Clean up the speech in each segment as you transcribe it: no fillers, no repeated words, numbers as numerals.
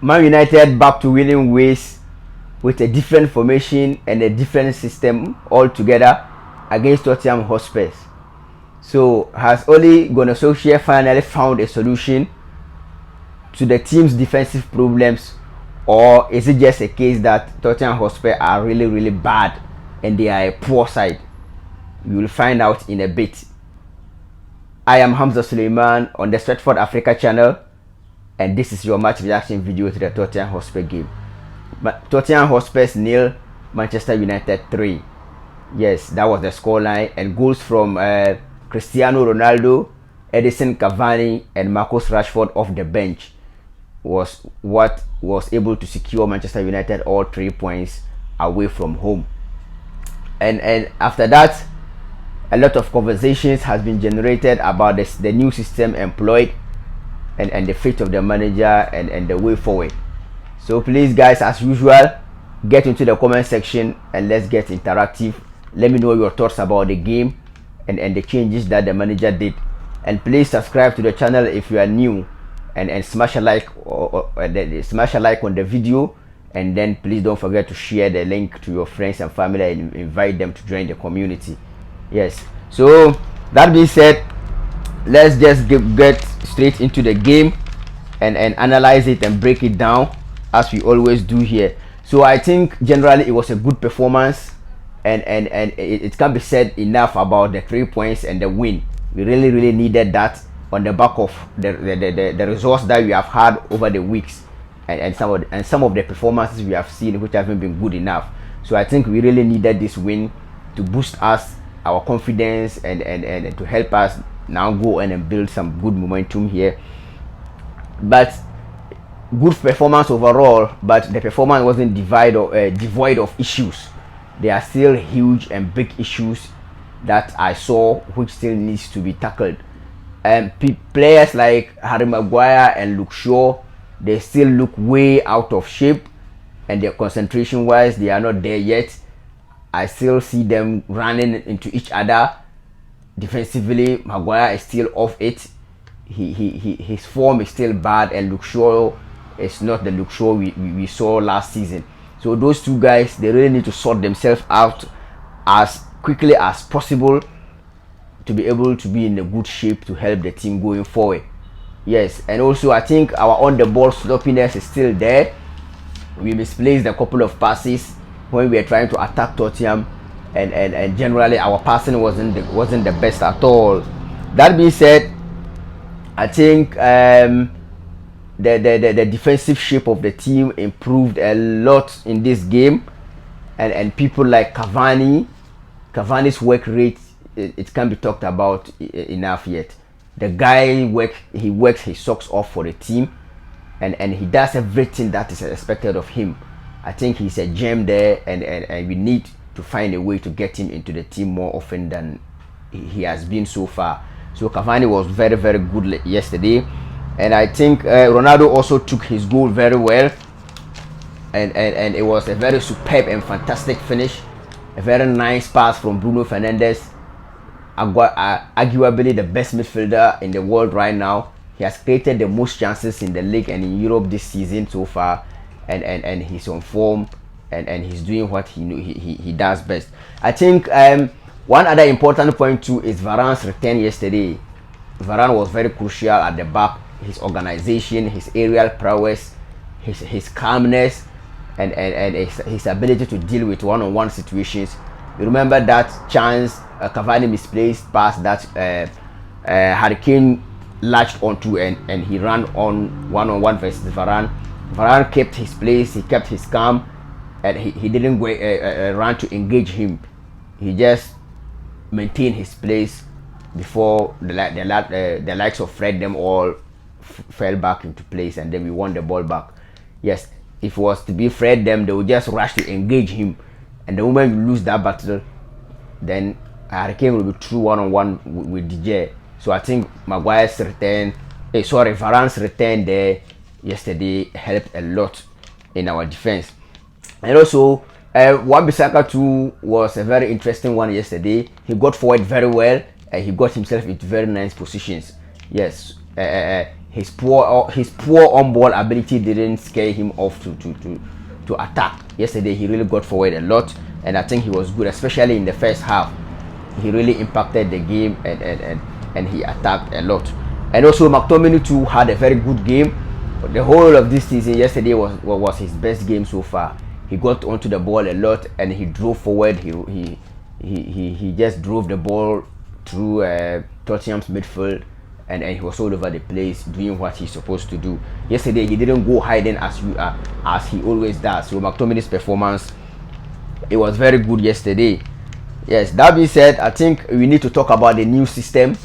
Man United back to winning ways with a different formation and a different system altogether against Tottenham Hotspurs. So has Ole Gunnar Solskjaer finally found a solution to the team's defensive problems, or is it just a case that Tottenham Hotspur are really bad and they are a poor side? We will find out in a bit. I am Hamza Suleiman on the Stratford Africa channel, and this is your match reaction video to the Tottenham Hotspur game. Tottenham Hotspurs 0, Manchester United 3. Yes, that was the scoreline, and goals from Cristiano Ronaldo, Edison Cavani, and Marcus Rashford off the bench was what was able to secure Manchester United all 3 points away from home. And after that, a lot of conversations has been generated about the new system employed and the fate of the manager and the way forward. So please guys, as usual, get into the comment section and let's get interactive. Let me know your thoughts about the game and the changes that the manager did. And please subscribe to the channel if you are new, and smash a like smash a like on the video, and then please don't forget to share the link to your friends and family and invite them to join the community. Yes, so that being said, let's just get straight into the game and analyze it and break it down as we always do here. So I think generally it was a good performance, and it can be said enough about the 3 points and the win. We really needed that on the back of the results that we have had over the weeks, and some of the performances we have seen which haven't been good enough. So I think we really needed this win to boost us, our confidence, and to help us now go and build some good momentum here. But good performance overall, but the performance wasn't devoid of issues. There are still huge and big issues that I saw which still needs to be tackled. And players like Harry Maguire and Luke Shaw, they still look way out of shape, and their concentration wise they are not there yet. I still see them running into each other defensively. Maguire is still off it. His form is still bad, and Luke Shaw is not the Luke Shaw we saw last season. So those two guys, they really need to sort themselves out as quickly as possible to be able to be in a good shape to help the team going forward. Yes, and also I think our on the ball sloppiness is still there. We misplaced a couple of passes when we were trying to attack Tottenham, and generally our passing wasn't the best at all. That being said, I think the defensive shape of the team improved a lot in this game, and people like Cavani's work rate, it can't be talked about enough yet. The guy works his socks off for the team, and he does everything that is expected of him. I think he's a gem there, and we need to find a way to get him into the team more often than he has been so far. So Cavani was very good yesterday, and I think Ronaldo also took his goal very well, and it was a very superb and fantastic finish. A very nice pass from Bruno Fernandes, arguably the best midfielder in the world right now. He has created the most chances in the league and in Europe this season so far, and he's on form, and he's doing what he does best. I think one other important point too is Varane's return yesterday. Varane was very crucial at the back. His organization, his aerial prowess, his calmness, and his ability to deal with one-on-one situations. You remember that chance Cavani misplaced pass that Harry Kane latched onto, and he ran on one-on-one versus Varane. Varane kept his place, he kept his calm, and he didn't go run to engage him. He just maintained his place before the likes of Fred them all fell back into place, and then we won the ball back. Yes, if it was to be Fred them, they would just rush to engage him, and the moment you lose that battle, then Harry Kane will be through one-on-one with DJ. So I think Maguire's return, Varane's return there yesterday helped a lot in our defense. And also Wan-Bissaka too was a very interesting one yesterday. He got forward very well, and he got himself into very nice positions. Yes, his poor on ball ability didn't scare him off to attack. Yesterday he really got forward a lot, and I think he was good, especially in the first half. He really impacted the game, and he attacked a lot. And also McTominay too had a very good game. The whole of this season, yesterday was his best game so far. He got onto the ball a lot and he drove forward. He just drove the ball through Tottenham's midfield, and he was all over the place doing what he's supposed to do. Yesterday he didn't go hiding as he always does. So McTominay's performance, it was very good yesterday. Yes, that being said, I think we need to talk about the new system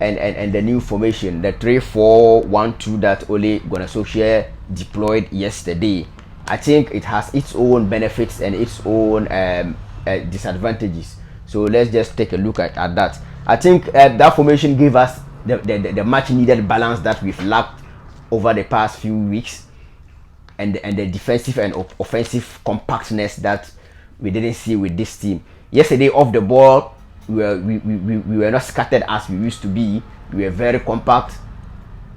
and the new formation, the 3-4-1-2 that Ole Gunnar Solskjaer deployed yesterday. I think it has its own benefits and its own disadvantages. So let's just take a look at that. I think that formation gave us the much needed balance that we've lacked over the past few weeks, and the defensive and offensive compactness that we didn't see with this team. Yesterday off the ball, we were not scattered as we used to be. We were very compact,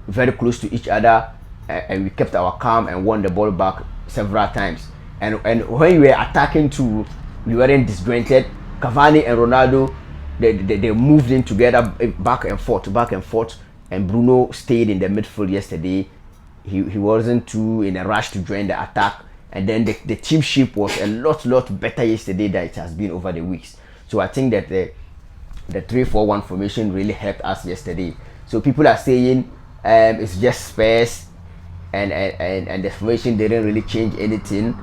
very close to each other, and we kept our calm and won the ball back several times. And when we were attacking too, we weren't disjointed. Cavani and Ronaldo, they moved in together, back and forth, and Bruno stayed in the midfield yesterday. He wasn't too in a rush to join the attack, and then the teamship was a lot better yesterday than it has been over the weeks. So I think that the 3-4-1 formation really helped us yesterday. So people are saying it's just Spurs, and the formation didn't really change anything.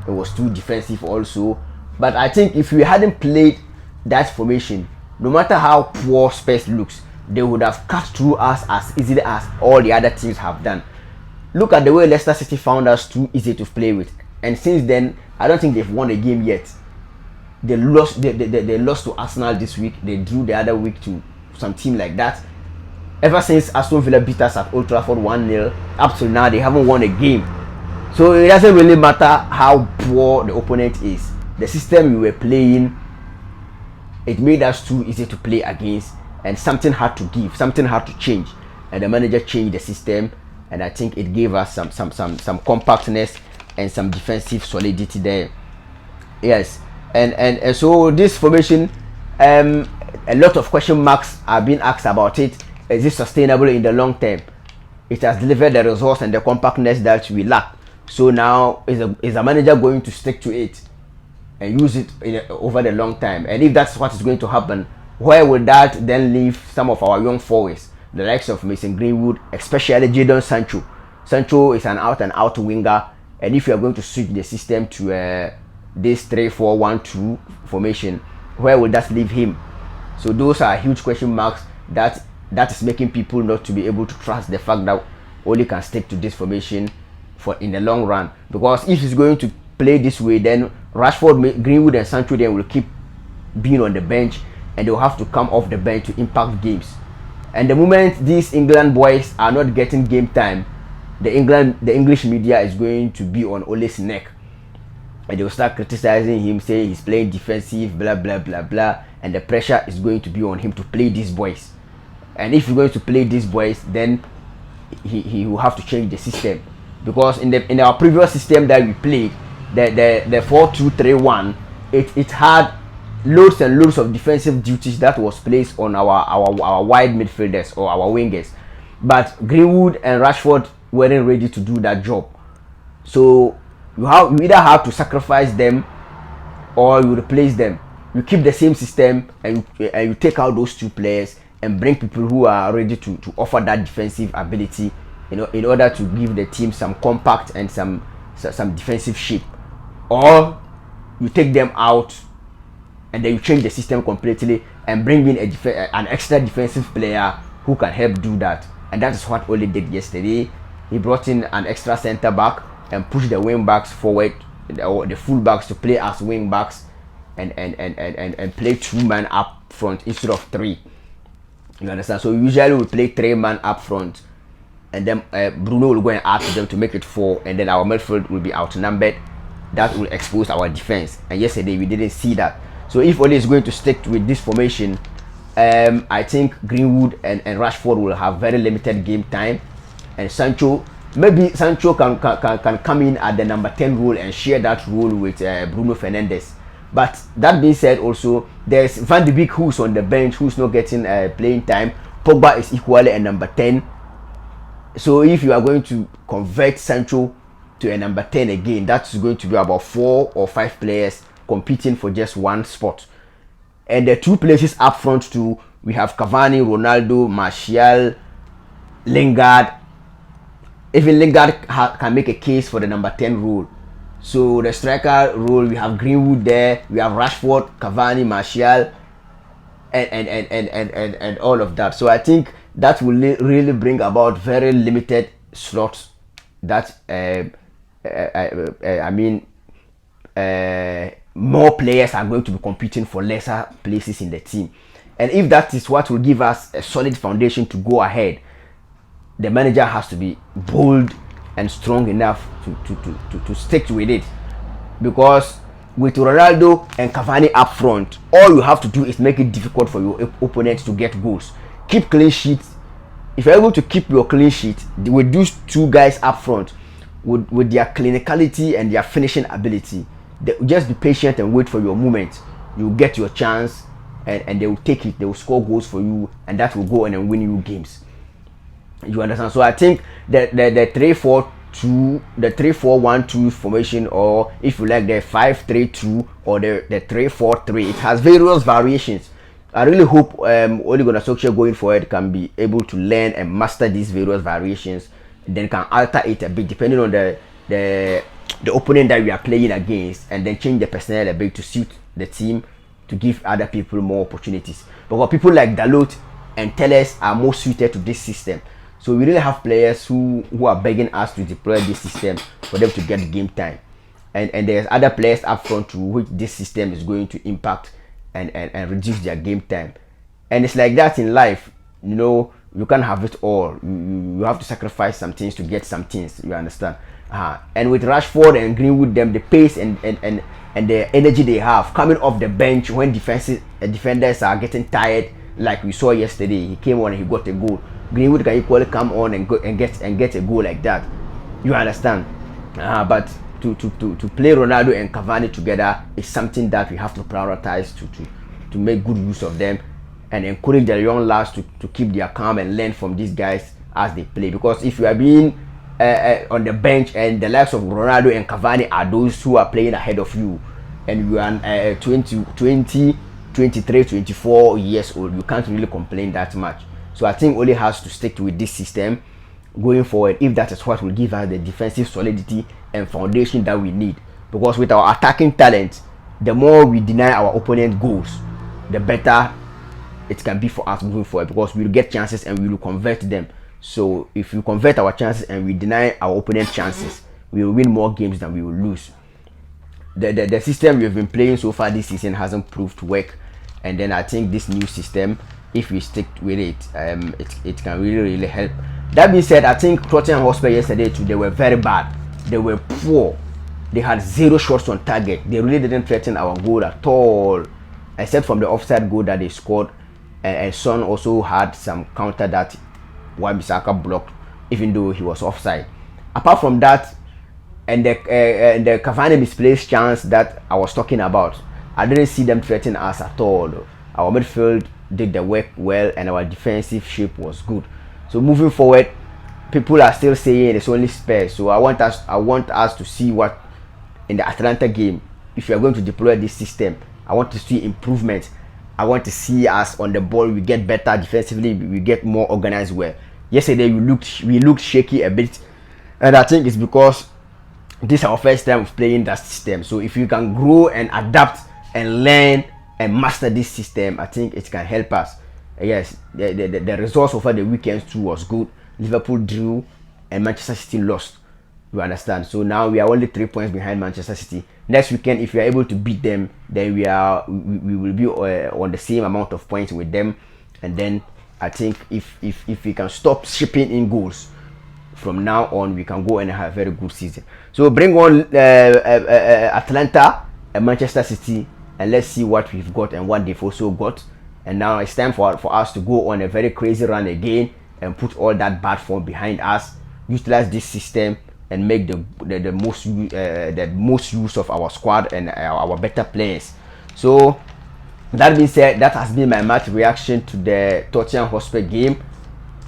It was too defensive also. But I think if we hadn't played that formation, no matter how poor Spurs looks, they would have cut through us as easily as all the other teams have done. Look at the way Leicester City found us too easy to play with, and since then I don't think they've won a game yet. They lost to Arsenal this week. They drew the other week to some team like that. Ever since Aston Villa beat us at Old Trafford 1-0, up to now they haven't won a game. So it doesn't really matter how poor the opponent is. The system we were playing, it made us too easy to play against, and something had to give, something had to change, and the manager changed the system, and I think it gave us some compactness and some defensive solidity there. Yes. And so this formation, a lot of question marks are being asked about it. Is it sustainable in the long term? It has delivered the results and the compactness that we lack. So now is a manager going to stick to it and use it over the long time? And if that's what is going to happen, where will that then leave some of our young forwards, the likes of Mason Greenwood, especially Jadon Sancho? Sancho is an out-and-out winger, and if you are going to switch the system to this 3-4-1-2 formation, where will that leave him? So those are huge question marks that is making people not to be able to trust the fact that Ole can stick to this formation for in the long run. Because if he's going to play this way, then Rashford, Greenwood and Sancho then will keep being on the bench, and they'll have to come off the bench to impact games. And the moment these England boys are not getting game time, the English media is going to be on Ole's neck, and they will start criticizing him, saying he's playing defensive, blah blah blah blah, and the pressure is going to be on him to play these boys. And if he's going to play these boys, then he will have to change the system, because in our previous system that we played, the 4-2-3-1, it had loads and loads of defensive duties that was placed on our wide midfielders or our wingers, but Greenwood and Rashford weren't ready to do that job. So you either have to sacrifice them or you replace them. You keep the same system and you take out those two players and bring people who are ready to offer that defensive ability, in order to give the team some compact and some defensive shape. Or you take them out and then you change the system completely and bring in an extra defensive player who can help do that. And that is what Ole did yesterday. He brought in an extra center back and pushed the wing backs forward, or the full backs to play as wing backs, and play 2-man up front instead of 3. You understand? So usually we play 3-man up front, and then Bruno will go and add to them to make it 4, and then our midfield will be outnumbered. That will expose our defense, and yesterday we didn't see that. So if Ole is going to stick with this formation, I think Greenwood and Rashford will have very limited game time, and Sancho. Maybe Sancho can come in at the number 10 role and share that role with Bruno Fernandes. But that being said, also there's Van de Beek who's on the bench, who's not getting playing time. Pogba is equally a number 10. So if you are going to convert Sancho to a number 10 again, that's going to be about 4 or 5 players competing for just one spot. And the 2 places up front too, we have Cavani, Ronaldo, Martial, Lingard. Even Lingard can make a case for the number 10 role. So the striker role, we have Greenwood there, we have Rashford, Cavani, Martial, and all of that. So I think that will really bring about very limited slots that more players are going to be competing for lesser places in the team. And if that is what will give us a solid foundation to go ahead, the manager has to be bold and strong enough to stick with it. Because with Ronaldo and Cavani up front, all you have to do is make it difficult for your opponents to get goals. Keep clean sheets. If you're able to keep your clean sheet with those 2 guys up front, with their clinicality and their finishing ability, just be patient and wait for your moment. You'll get your chance, and they will take it. They will score goals for you, and that will go on and win you games. You understand? So I think the 3-4-2, the 3-4-1-2 formation, or if you like the 5-3-2 or the 3-4-3, it has various variations. I really hope Ole Gunnar Solskjaer going forward can be able to learn and master these various variations, and then can alter it a bit depending on the opponent that we are playing against, and then change the personnel a bit to suit the team, to give other people more opportunities. Because people like Dalot and Telles are more suited to this system. So we really have players who are begging us to deploy this system for them to get game time. And there's other players up front to which this system is going to impact and reduce their game time. And it's like that in life. You know, you can't have it all. You have to sacrifice some things to get some things. You understand? And with Rashford and Greenwood, them, the pace and the energy they have coming off the bench when defenders are getting tired, like we saw yesterday. He came on and he got a goal. Greenwood can equally come on and get a goal like that. You understand? But to play Ronaldo and Cavani together is something that we have to prioritize to make good use of them, and encourage the young lads to keep their calm and learn from these guys as they play. Because if you are being on the bench and the likes of Ronaldo and Cavani are those who are playing ahead of you, and you are 20, 23, 24 years old, you can't really complain that much. So I think Ole has to stick with this system going forward, if that is what will give us the defensive solidity and foundation that we need. Because with our attacking talent, the more we deny our opponent goals, the better it can be for us moving forward, because we will get chances and we will convert them. So if we convert our chances and we deny our opponent chances, we will win more games than we will lose. The system we've been playing so far this season hasn't proved to work, and then I think this new system, if we stick with it, it can really help. That being said, I think Tottenham Hotspur yesterday too, they were very bad. They were poor. They had 0 shots on target. They really didn't threaten our goal at all, except from the offside goal that they scored. And Son also had some counter that Wan-Bissaka blocked, even though he was offside. Apart from that, and the Cavani misplaced chance that I was talking about, I didn't see them threaten us at all. Our midfield did the work well, and our defensive shape was good. So moving forward, people are still saying it's only Spurs. So I want us to see what in the Atlanta game, if you are going to deploy this system, I want to see improvement. I want to see us on the ball, we get better defensively, we get more organized well. Yesterday we looked shaky a bit, and I think it's because this is our first time of playing that system. So if you can grow and adapt and learn and master this system, I think it can help us. Yes, the results over the weekends too was good. Liverpool drew and Manchester City lost. You understand? So now we are only 3 points behind Manchester City. Next weekend, if we are able to beat them, then we will be on the same amount of points with them. And then I think if we can stop shipping in goals from now on, we can go and have a very good season. So bring on Atlanta and Manchester City, and let's see what we've got and what they've also got. And now it's time for us to go on a very crazy run again and put all that bad form behind us utilize this system and make the most use of our squad and our better players. So that being said, that has been my match reaction to the Tottenham Hotspur game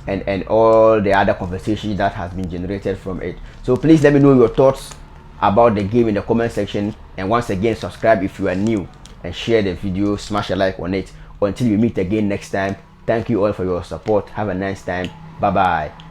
and all the other conversation that has been generated from it. So please let me know your thoughts about the game in the comment section, and once again, subscribe if you are new and share the video, smash a like on it. Until we meet again next time, thank you all for your support. Have a nice time. Bye bye.